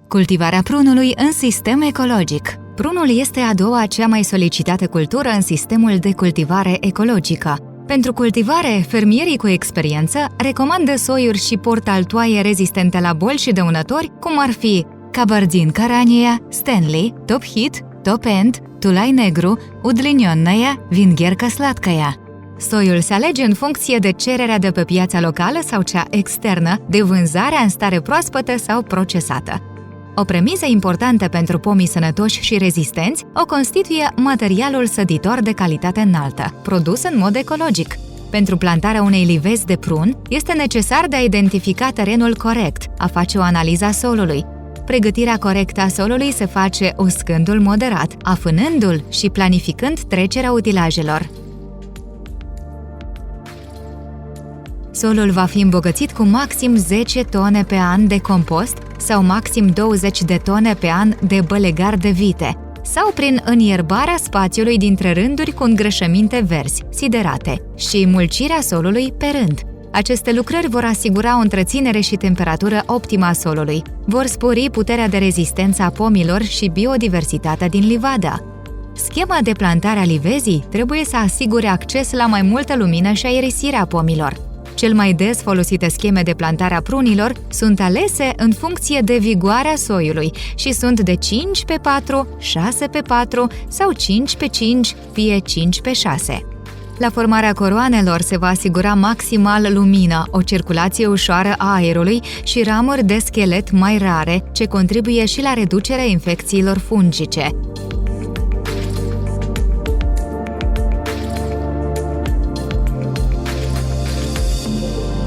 Cultivarea prunului în sistem ecologic. Prunul este a doua cea mai solicitată cultură în sistemul de cultivare ecologică. Pentru cultivare, fermierii cu experiență recomandă soiuri și portaltoaie rezistente la boli și dăunători, cum ar fi Kabardin Carania, Stanley, Top Hit, Top End, Tulai Negru, Udlinionnaia, Vingherka Sladkaya. Soiul se alege în funcție de cererea de pe piața locală sau cea externă, de vânzarea în stare proaspătă sau procesată. O premisă importantă pentru pomii sănătoși și rezistenți o constituie materialul săditor de calitate înaltă, produs în mod ecologic. Pentru plantarea unei livezi de prun, este necesar de a identifica terenul corect, a face o analiză a solului. Pregătirea corectă a solului se face uscându-l moderat, afânându-l și planificând trecerea utilajelor. Solul va fi îmbogățit cu maxim 10 tone pe an de compost sau maxim 20 de tone pe an de bălegar de vite, sau prin înierbarea spațiului dintre rânduri cu îngrășăminte verzi, siderate, și mulcirea solului pe rând. Aceste lucrări vor asigura o întreținere și temperatură optimă a solului, vor spori puterea de rezistență a pomilor și biodiversitatea din livadă. Schema de plantare a livezii trebuie să asigure acces la mai multă lumină și aerisirea pomilor. Cel mai des folosite scheme de plantare a prunilor sunt alese în funcție de vigoarea soiului și sunt de 5x4, 6x4 sau 5x5, fie 5x6. La formarea coroanelor se va asigura maximal lumină, o circulație ușoară a aerului și ramuri de schelet mai rare, ce contribuie și la reducerea infecțiilor fungice.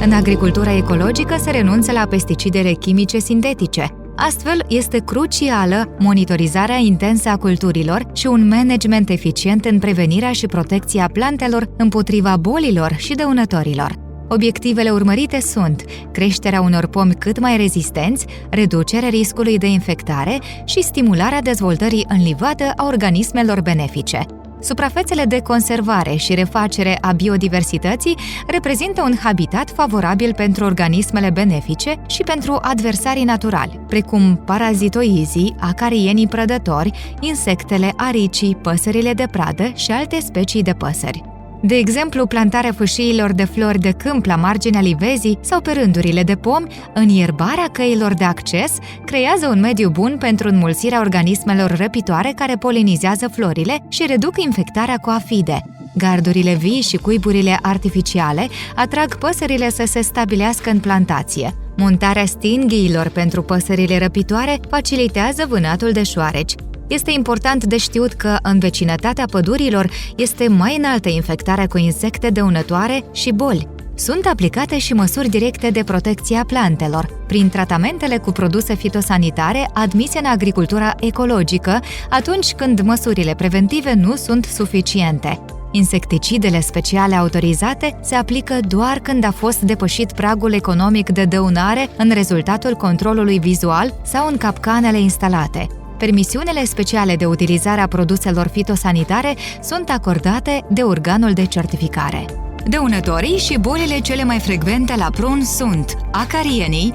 În agricultura ecologică se renunță la pesticidele chimice sintetice. Astfel, este crucială monitorizarea intensă a culturilor și un management eficient în prevenirea și protecția plantelor împotriva bolilor și dăunătorilor. Obiectivele urmărite sunt creșterea unor pomi cât mai rezistenți, reducerea riscului de infectare și stimularea dezvoltării în livadă a organismelor benefice. Suprafețele de conservare și refacere a biodiversității reprezintă un habitat favorabil pentru organismele benefice și pentru adversarii naturali, precum parazitoizii, acarienii prădători, insectele, aricii, păsările de pradă și alte specii de păsări. De exemplu, plantarea fâșiilor de flori de câmp la marginea livezii sau pe rândurile de pomi, înierbarea căilor de acces, creează un mediu bun pentru înmulțirea organismelor răpitoare care polinizează florile și reduc infectarea cu afide. Gardurile vii și cuiburile artificiale atrag păsările să se stabilească în plantație. Montarea stinghiilor pentru păsările răpitoare facilitează vânatul de șoareci. Este important de știut că în vecinătatea pădurilor este mai înaltă infectarea cu insecte dăunătoare și boli. Sunt aplicate și măsuri directe de protecție a plantelor, prin tratamentele cu produse fitosanitare admise în agricultura ecologică, atunci când măsurile preventive nu sunt suficiente. Insecticidele speciale autorizate se aplică doar când a fost depășit pragul economic de dăunare în rezultatul controlului vizual sau în capcanele instalate. Permisiunile speciale de utilizare a produselor fitosanitare sunt acordate de organul de certificare. Dăunătorii și bolile cele mai frecvente la prun sunt acarienii,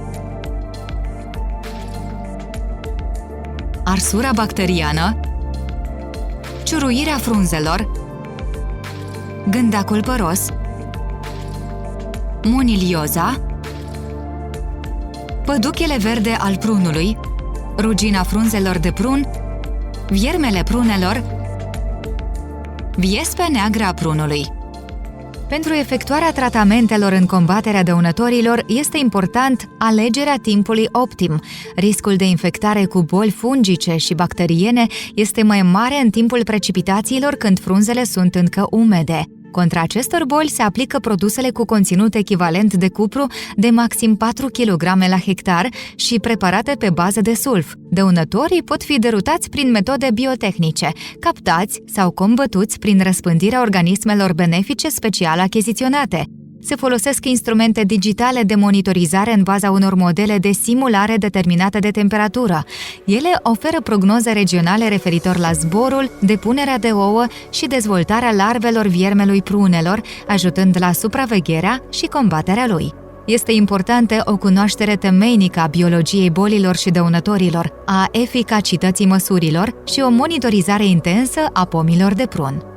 arsura bacteriană, ciuruirea frunzelor, gândacul păros, monilioza, păduchele verde al prunului, rugina frunzelor de prun, viermele prunelor, viespea neagră a prunului. Pentru efectuarea tratamentelor în combaterea dăunătorilor este important alegerea timpului optim. Riscul de infectare cu boli fungice și bacteriene este mai mare în timpul precipitațiilor când frunzele sunt încă umede. Contra acestor boli se aplică produsele cu conținut echivalent de cupru de maxim 4 kg la hectar și preparate pe bază de sulf. Dăunătorii pot fi derutați prin metode biotehnice, captați sau combătuți prin răspândirea organismelor benefice special achiziționate. Se folosesc instrumente digitale de monitorizare în baza unor modele de simulare determinate de temperatură. Ele oferă prognoze regionale referitor la zborul, depunerea de ouă și dezvoltarea larvelor viermelui prunelor, ajutând la supravegherea și combaterea lui. Este importantă o cunoaștere temeinică a biologiei bolilor și dăunătorilor, a eficacității măsurilor și o monitorizare intensă a pomilor de prun.